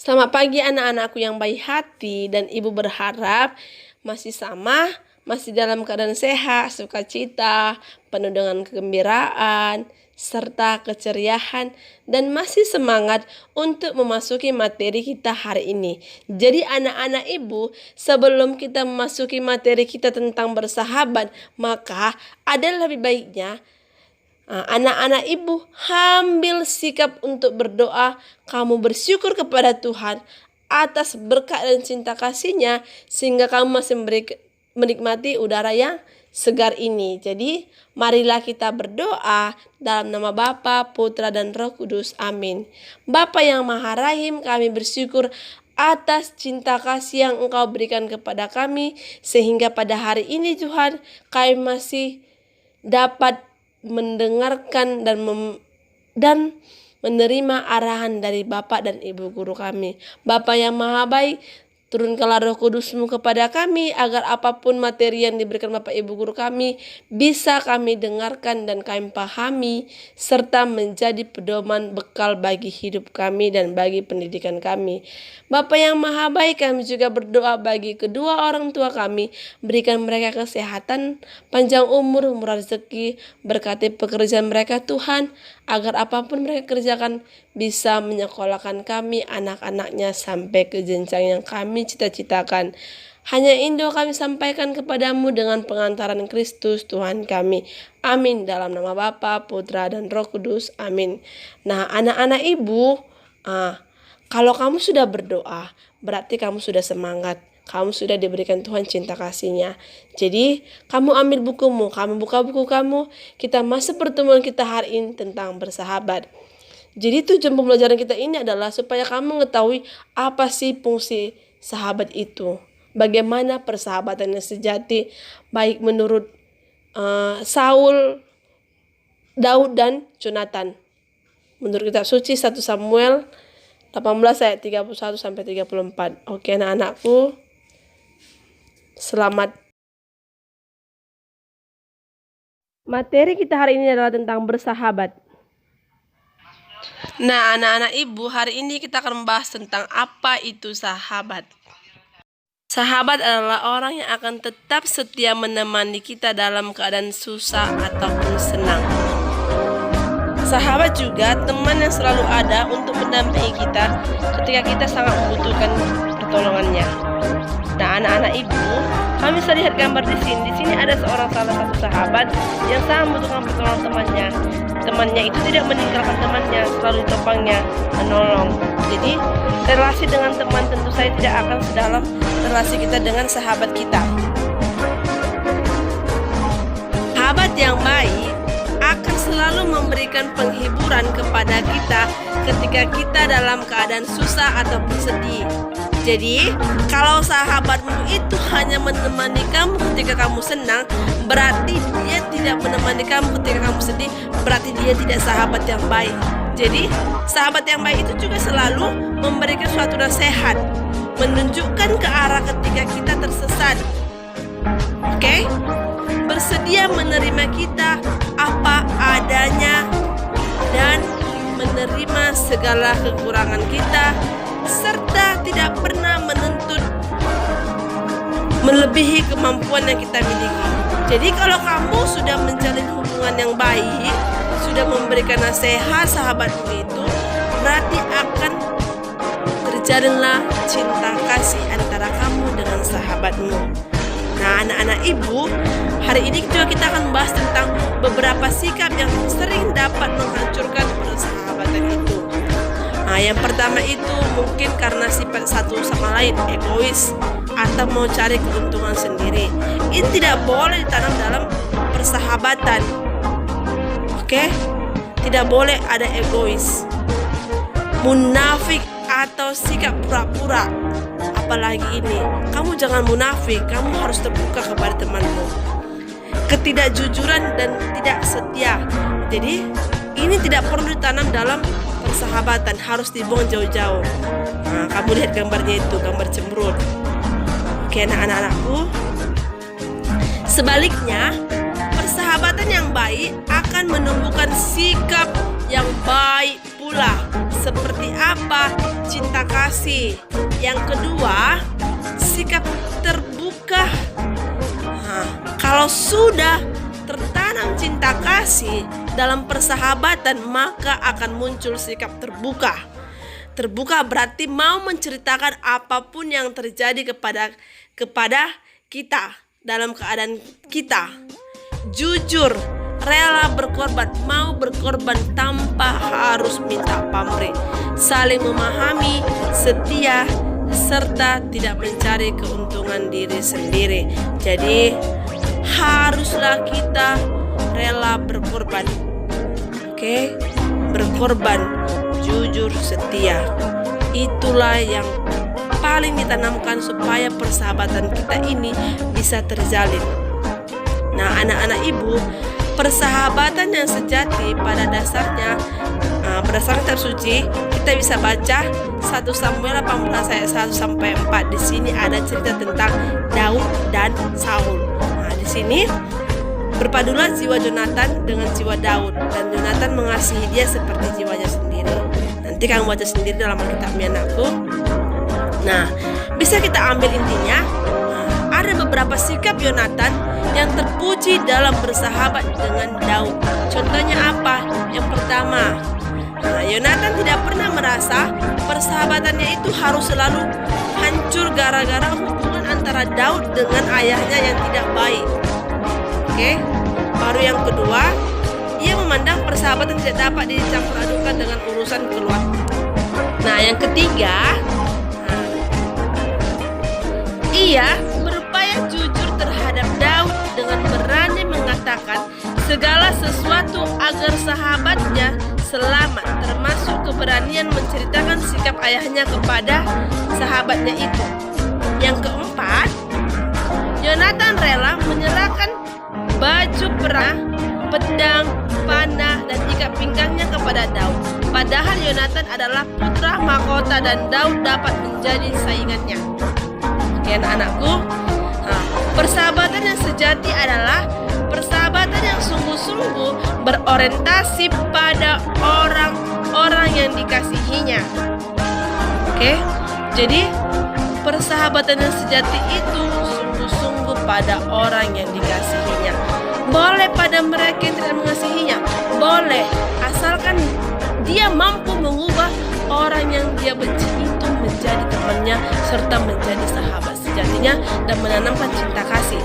Selamat pagi anak-anakku yang baik hati, dan ibu berharap masih sama, masih dalam keadaan sehat, sukacita, penuh dengan kegembiraan, serta keceriaan, dan masih semangat untuk memasuki materi kita hari ini. Jadi anak-anak ibu, sebelum kita memasuki materi kita tentang bersahabat, maka ada lebih baiknya anak-anak ibu ambil sikap untuk berdoa. Kamu bersyukur kepada Tuhan atas berkat dan cinta kasih-Nya, sehingga kamu masih menikmati udara yang segar ini. Jadi marilah kita berdoa dalam nama Bapa, Putra, dan Roh Kudus. Amin. Bapa yang Maha Rahim, kami bersyukur atas cinta kasih yang Engkau berikan kepada kami, sehingga pada hari ini Tuhan, kami masih dapat mendengarkan dan menerima arahan dari Bapak dan Ibu guru kami. Bapa yang Maha Baik, turunkanlah Roh Kudus-Mu kepada kami, agar apapun materi yang diberikan Bapak Ibu guru kami bisa kami dengarkan dan kami pahami, serta menjadi pedoman bekal bagi hidup kami dan bagi pendidikan kami. Bapa yang Maha Baik, kami juga berdoa bagi kedua orang tua kami, berikan mereka kesehatan, panjang umur, murah rezeki, berkati pekerjaan mereka Tuhan, agar apapun mereka kerjakan bisa menyekolahkan kami, anak-anaknya, sampai ke jenjang yang kami cita-citakan. Hanya Indo kami sampaikan kepadamu dengan pengantaran Kristus Tuhan kami. Amin. Dalam nama Bapa, Putra, dan Roh Kudus. Amin. Nah, anak-anak ibu, kalau kamu sudah berdoa, berarti kamu sudah semangat. Kamu sudah diberikan Tuhan cinta kasih-Nya. Jadi kamu ambil bukumu, kamu buka buku kamu, kita masuk pertemuan kita hari ini tentang bersahabat. Jadi tujuan pembelajaran kita ini adalah supaya kamu mengetahui apa sih fungsi sahabat itu. Bagaimana persahabatan yang sejati, baik menurut Saul, Daud, dan Jonathan. Menurut kitab suci 1 Samuel 18 ayat 31 sampai 34. Oke anak-anakku, selamat. Materi kita hari ini adalah tentang bersahabat. Nah, anak-anak ibu, hari ini kita akan membahas tentang apa itu sahabat. Sahabat adalah orang yang akan tetap setia menemani kita dalam keadaan susah ataupun senang. Sahabat juga teman yang selalu ada untuk mendampingi kita ketika kita sangat membutuhkan pertolongannya. Nah, anak-anak ibu, kami bisa lihat gambar di sini. Di sini ada salah satu sahabat yang sangat membutuhkan pertolongan temannya. Temannya itu tidak meninggalkan temannya, selalu ditopangnya, menolong. Jadi, relasi dengan teman tentu saja tidak akan sedalam relasi kita dengan sahabat kita. Sahabat yang baik akan selalu memberikan penghiburan kepada kita ketika kita dalam keadaan susah ataupun sedih. Jadi, kalau sahabatmu itu hanya menemani kamu ketika kamu senang, berarti dia tidak menemani kamu ketika kamu sedih, berarti dia tidak sahabat yang baik. Jadi, sahabat yang baik itu juga selalu memberikan suatu nasihat, menunjukkan ke arah ketika kita tersesat. Oke? Bersedia menerima kita apa adanya dan menerima segala kekurangan kita, serta tidak pernah menuntut melebihi kemampuan yang kita miliki. Jadi kalau kamu sudah menjalin hubungan yang baik, sudah memberikan nasihat sahabatmu itu, berarti akan terjalinlah cinta kasih antara kamu dengan sahabatmu. Nah, anak-anak ibu, hari ini juga kita akan membahas tentang beberapa sikap yang sering dapat menghancurkan persahabatan itu. Nah, yang pertama itu mungkin karena sifat satu sama lain, egois atau mau cari keuntungan sendiri. Ini tidak boleh ditanam dalam persahabatan. Oke? Tidak boleh ada egois, munafik, atau sikap pura-pura. Apalagi ini, kamu jangan munafik, kamu harus terbuka kepada temanmu. Ketidakjujuran dan tidak setia. Jadi, ini tidak perlu ditanam dalam persahabatan, harus dibuang jauh-jauh. Nah, kamu lihat gambarnya itu, gambar cemberut. Oke, anak-anakku. Sebaliknya, persahabatan yang baik akan menumbuhkan sikap yang baik pula. Seperti apa? Cinta kasih kasih. Yang kedua, sikap terbuka. Kalau sudah tertanam cinta kasih dalam persahabatan, maka akan muncul sikap terbuka. Terbuka berarti mau menceritakan apapun yang terjadi kepada kita dalam keadaan kita. Jujur, rela berkorban, mau berkorban tanpa harus minta pamrih. Saling memahami, setia, serta tidak mencari keuntungan diri sendiri. Jadi haruslah kita rela berkorban. Oke? Berkorban, jujur, setia. Itulah yang paling ditanamkan supaya persahabatan kita ini bisa terjalin. Nah, anak-anak ibu, persahabatan yang sejati pada dasarnya berdasarkan kitab suci kita bisa baca 1 Samuel 18 ayat 1 sampai 4. Di sini ada cerita tentang Daud dan Saul. Nah, di sini berpadulah jiwa Jonathan dengan jiwa Daud, dan Jonathan mengasihi dia seperti jiwanya sendiri. Nanti kamu baca sendiri dalam Alkitabnya, anakku. Nah, bisa kita ambil intinya. Ada beberapa sikap Yonatan yang terpuji dalam bersahabat dengan Daud. Contohnya apa? Yang pertama, Yonatan tidak pernah merasa persahabatannya itu harus selalu hancur gara-gara hubungan antara Daud dengan ayahnya yang tidak baik. Oke? Baru yang kedua, ia memandang persahabatan tidak dapat dicampur adukan dengan urusan keluarga. Nah, yang ketiga, ia berupaya jujur terhadap Daud dengan berani mengatakan segala sesuatu agar sahabatnya selamat, termasuk keberanian menceritakan sikap ayahnya kepada sahabatnya itu. Yang keempat, Yonatan rela menyerahkan baju perang, pedang, panah, dan ikat pinggangnya kepada Daud. Padahal Yonatan adalah putra mahkota dan Daud dapat menjadi saingannya. Oke, anak-anakku, persahabatan yang sejati adalah persahabatan yang sungguh-sungguh berorientasi pada orang-orang yang dikasihinya. Oke, jadi persahabatan yang sejati itu sungguh-sungguh pada orang yang dikasihinya. Boleh pada mereka yang tidak mengasihinya, boleh, asalkan dia mampu mengubah orang yang dia benci itu menjadi temannya serta menjadi sahabat sejatinya dan menanamkan cinta kasih.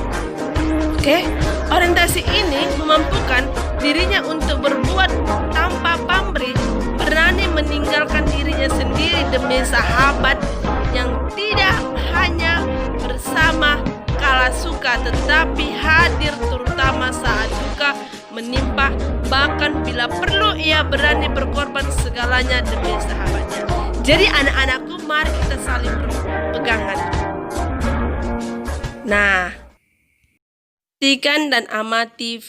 Oke, orientasi ini memampukan dirinya untuk berbuat tanpa pamrih, berani meninggalkan dirinya sendiri demi sahabat yang tidak hanya bersama kala suka tetapi hadir terutama saat duka menimpa, bahkan bila perlu ia berani berkorban segalanya demi sahabatnya. Jadi anak-anakku, mari kita saling berpegangan. Nah, perhatikan dan amati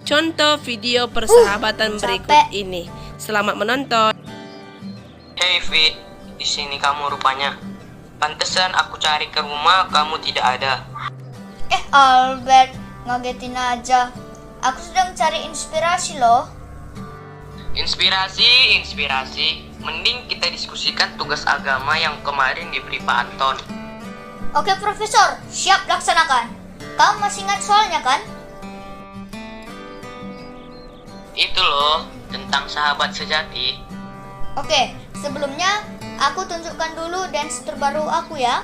contoh video persahabatan berikut ini. Selamat menonton. Hey Fit, di sini kamu rupanya. Pantesan aku cari ke rumah kamu tidak ada. Albert, ngagetin aja. Aku sedang cari inspirasi loh. Inspirasi. Mending kita diskusikan tugas agama yang kemarin diberi Pak Anton. Oke Profesor, siap laksanakan. Kamu masih ingat soalnya kan? Itu loh, tentang sahabat sejati. Oke, sebelumnya aku tunjukkan dulu dance terbaru aku ya.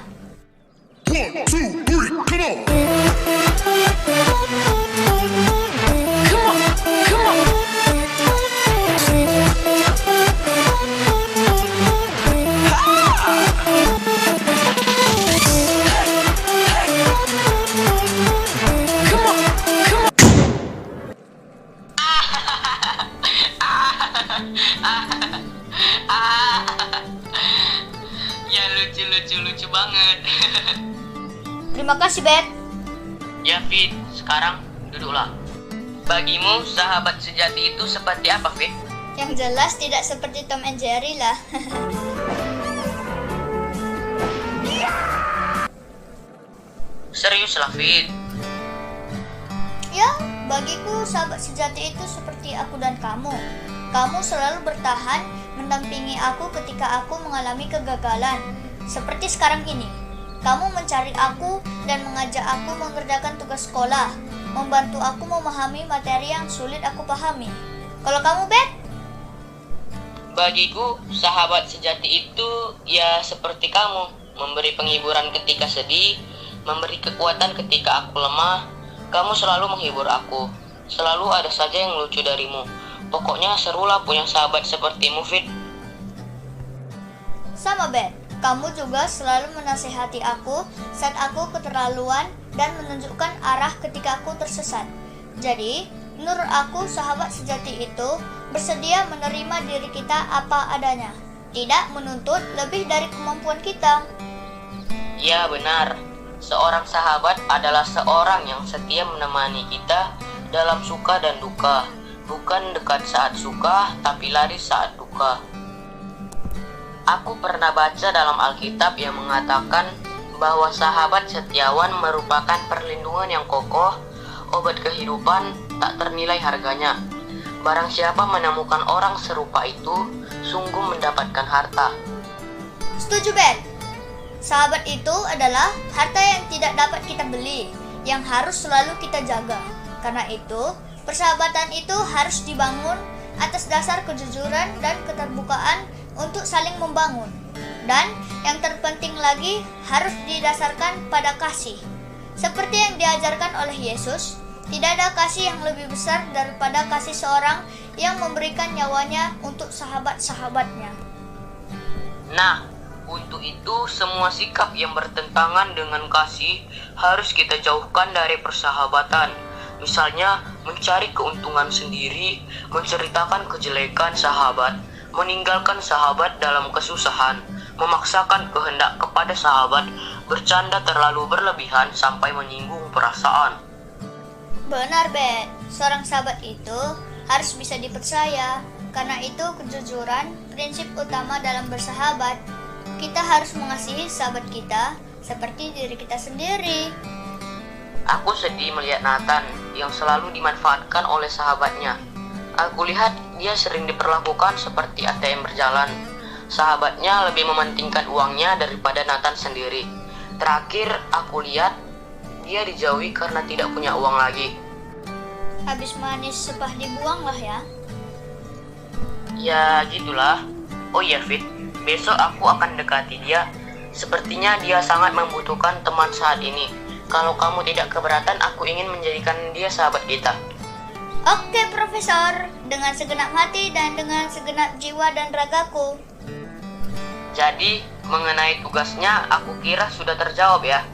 1, 2, 3, come on! Ya lucu banget. Terima kasih, Bet. Ya Fit, sekarang duduklah. Bagimu sahabat sejati itu seperti apa, Fit? Yang jelas tidak seperti Tom and Jerry lah. Serius lah, Fit. Ya, bagiku sahabat sejati itu seperti aku dan kamu. Kamu selalu bertahan mendampingi aku ketika aku mengalami kegagalan. seperti sekarang ini. Kamu mencari aku dan mengajak aku mengerjakan tugas sekolah, membantu aku memahami materi yang sulit aku pahami. Kalau kamu, Bet? Bagiku, sahabat sejati itu ya seperti kamu, memberi penghiburan ketika sedih, memberi kekuatan ketika aku lemah. Kamu selalu menghibur aku, selalu ada saja yang lucu darimu. Pokoknya serulah punya sahabat sepertimu, Fit. Sama, Bet. Kamu juga selalu menasehati aku saat aku keterlaluan dan menunjukkan arah ketika aku tersesat. Jadi, menurut aku sahabat sejati itu bersedia menerima diri kita apa adanya, tidak menuntut lebih dari kemampuan kita. Ya benar, seorang sahabat adalah seorang yang setia menemani kita dalam suka dan duka. Bukan dekat saat suka, tapi lari saat duka. Aku pernah baca dalam Alkitab yang mengatakan bahwa sahabat setiawan merupakan perlindungan yang kokoh, obat kehidupan tak ternilai harganya. Barang siapa menemukan orang serupa itu, sungguh mendapatkan harta. Setuju, Bet. Sahabat itu adalah harta yang tidak dapat kita beli, yang harus selalu kita jaga. Karena itu, persahabatan itu harus dibangun atas dasar kejujuran dan keterbukaan untuk saling membangun. Dan yang terpenting lagi harus didasarkan pada kasih. Seperti yang diajarkan oleh Yesus, tidak ada kasih yang lebih besar daripada kasih seorang yang memberikan nyawanya untuk sahabat-sahabatnya. Nah, untuk itu semua sikap yang bertentangan dengan kasih harus kita jauhkan dari persahabatan. Misalnya, mencari keuntungan sendiri, menceritakan kejelekan sahabat, meninggalkan sahabat dalam kesusahan, memaksakan kehendak kepada sahabat, bercanda terlalu berlebihan sampai menyinggung perasaan. Benar, Bet. Seorang sahabat itu harus bisa dipercaya. Karena itu kejujuran prinsip utama dalam bersahabat. Kita harus mengasihi sahabat kita seperti diri kita sendiri. Aku sedih melihat Nathan yang selalu dimanfaatkan oleh sahabatnya. Aku lihat dia sering diperlakukan seperti ATM berjalan. Sahabatnya lebih mementingkan uangnya daripada Nathan sendiri. Terakhir aku lihat dia dijauhi karena tidak punya uang lagi. Habis manis sepah dibuang lah ya. Ya gitulah. Oh iya Fit, besok aku akan dekati dia. Sepertinya dia sangat membutuhkan teman saat ini. Kalau kamu tidak keberatan, aku ingin menjadikan dia sahabat kita. Oke, Profesor. Dengan segenap hati dan dengan segenap jiwa dan ragaku. Jadi, mengenai tugasnya, aku kira sudah terjawab ya.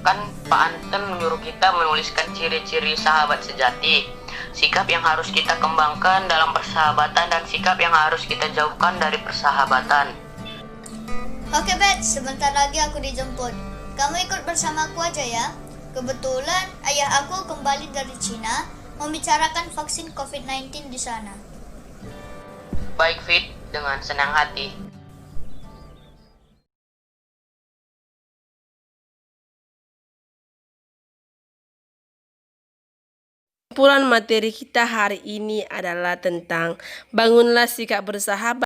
Kan Pak Anton menyuruh kita menuliskan ciri-ciri sahabat sejati, sikap yang harus kita kembangkan dalam persahabatan, dan sikap yang harus kita jauhkan dari persahabatan. Oke, Bet. Sebentar lagi aku dijemput. Kamu ikut bersamaku aja ya. Kebetulan ayah aku kembali dari Cina membicarakan vaksin COVID-19 di sana. Baik Fit, dengan senang hati. Kumpulan materi kita hari ini adalah tentang bangunlah sikap bersahabat